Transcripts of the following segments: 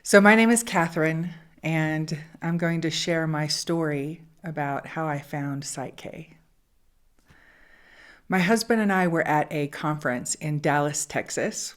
So, my name is Katherine, and I'm going to share my story about how I found PSYCH-K. My husband and I were at a conference in Dallas, Texas.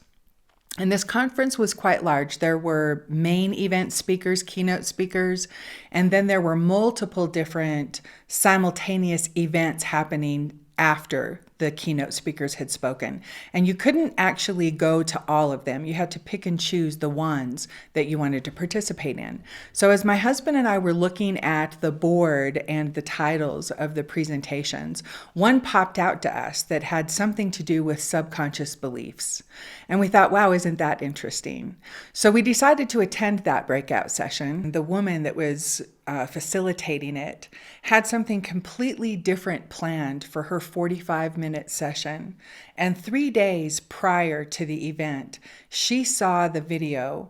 And this conference was quite large. There were main event speakers, keynote speakers, and then there were multiple different simultaneous events happening after the keynote speakers had spoken. And you couldn't actually go to all of them. You had to pick and choose the ones that you wanted to participate in. So as my husband and I were looking at the board and the titles of the presentations, one popped out to us that had something to do with subconscious beliefs. And we thought, wow, isn't that interesting? So we decided to attend that breakout session. The woman that was facilitating it had something completely different planned for her 45-minute session. And 3 days prior to the event, she saw the video,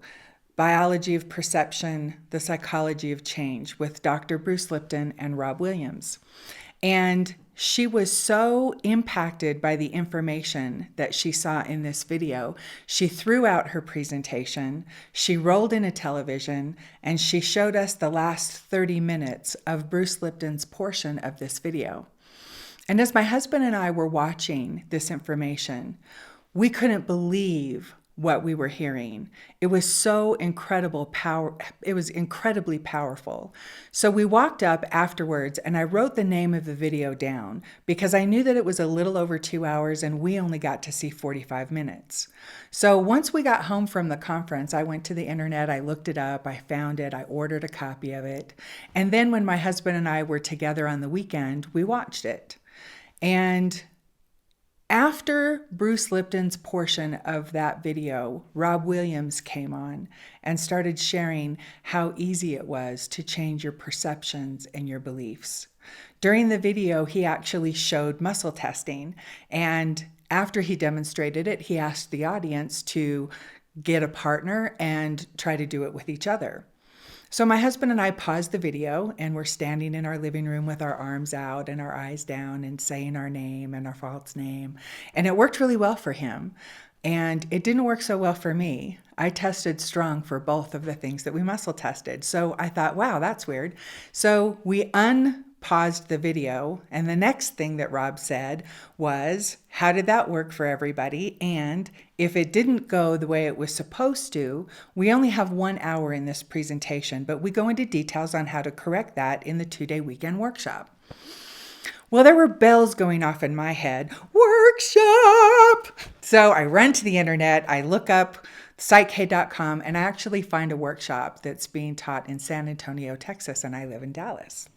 Biology of Perception, the Psychology of Change, with Dr. Bruce Lipton and Rob Williams. And she was so impacted by the information that she saw in this video, she threw out her presentation, she rolled in a television, and she showed us the last 30 minutes of Bruce Lipton's portion of this video. And as my husband and I were watching this information, we couldn't believe what we were hearing. It was so it was incredibly powerful. So we walked up afterwards and I wrote the name of the video down because I knew that it was a little over 2 hours and we only got to see 45 minutes. So once we got home from the conference, I went to the internet, I looked it up, I found it, I ordered a copy of it. And then when my husband and I were together on the weekend, we watched it. And after Bruce Lipton's portion of that video, Rob Williams came on and started sharing how easy it was to change your perceptions and your beliefs. During the video, he actually showed muscle testing, and after he demonstrated it, he asked the audience to get a partner and try to do it with each other. So my husband and I paused the video and we're standing in our living room with our arms out and our eyes down and saying our name and our false name. And it worked really well for him. And it didn't work so well for me. I tested strong for both of the things that we muscle tested. So I thought, wow, that's weird. So we unpaused the video. And the next thing that Rob said was, how did that work for everybody? And if it didn't go the way it was supposed to, we only have 1 hour in this presentation, but we go into details on how to correct that in the 2-day weekend workshop. Well, there were bells going off in my head. Workshop! So I run to the internet, I look up PSYCH-K.com, and I actually find a workshop that's being taught in San Antonio, Texas, and I live in Dallas.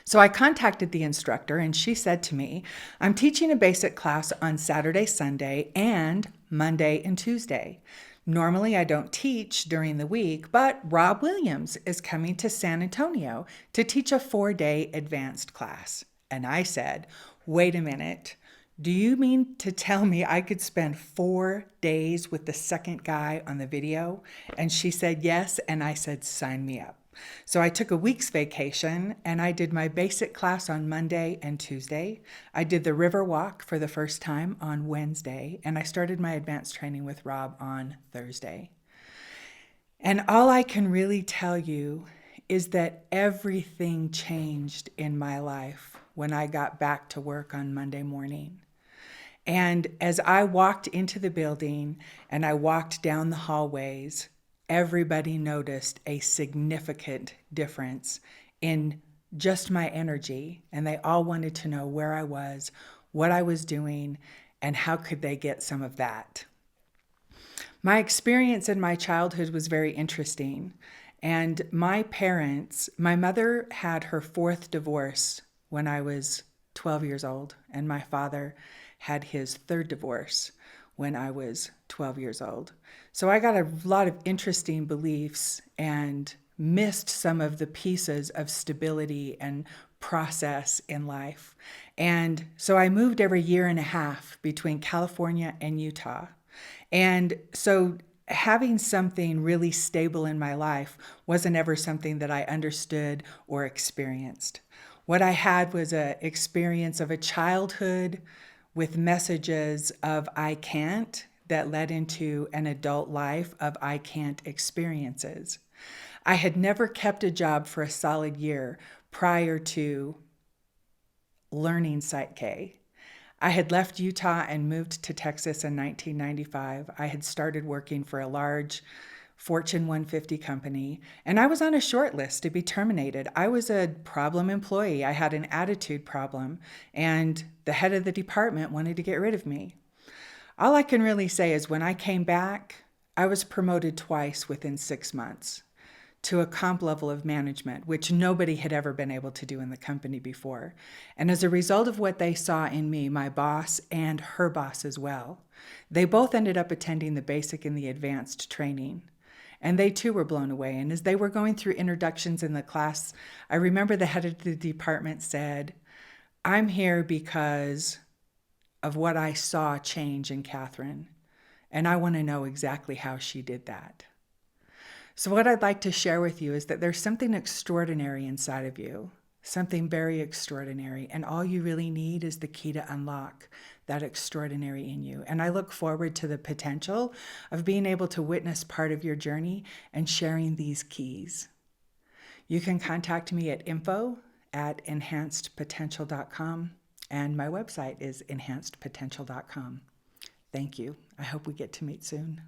So I contacted the instructor and she said to me, I'm teaching a basic class on Saturday, Sunday, and Monday and Tuesday. Normally I don't teach during the week, but Rob Williams is coming to San Antonio to teach a 4-day advanced class. And I said, wait a minute, do you mean to tell me I could spend 4 days with the second guy on the video? And she said yes, and I said, sign me up. So I took a week's vacation and I did my basic class on Monday and Tuesday. I did the river walk for the first time on Wednesday, and I started my advanced training with Rob on Thursday. And all I can really tell you is that everything changed in my life when I got back to work on Monday morning. And as I walked into the building and I walked down the hallways, everybody noticed a significant difference in just my energy, and they all wanted to know where I was, what I was doing, and how could they get some of that. My experience in my childhood was very interesting, and my mother had her 4th divorce when I was 12 years old, and my father had his 3rd divorce when I was 12 years old. So I got a lot of interesting beliefs and missed some of the pieces of stability and process in life. And so I moved every 1.5 years between California and Utah. And so having something really stable in my life wasn't ever something that I understood or experienced. What I had was an experience of a childhood with messages of I can't, that led into an adult life of I can't experiences. I had never kept a job for a solid year prior to learning PSYCH-K. I had left Utah and moved to Texas in 1995. I had started working for a large Fortune 150 company, and I was on a short list to be terminated. I was a problem employee. I had an attitude problem, and the head of the department wanted to get rid of me. All I can really say is when I came back, I was promoted twice within 6 months to a comp level of management, which nobody had ever been able to do in the company before. And as a result of what they saw in me, my boss and her boss as well, they both ended up attending the basic and the advanced training. And they too were blown away. And as they were going through introductions in the class, I remember the head of the department said, "I'm here because of what I saw change in Katherine, and I want to know exactly how she did that." So what I'd like to share with you is that there's something extraordinary inside of you, something very extraordinary, and all you really need is the key to unlock that extraordinary in you. And I look forward to the potential of being able to witness part of your journey and sharing these keys. You can contact me at info@enhancedpotential.com, and my website is enhancedpotential.com. Thank you. I hope we get to meet soon.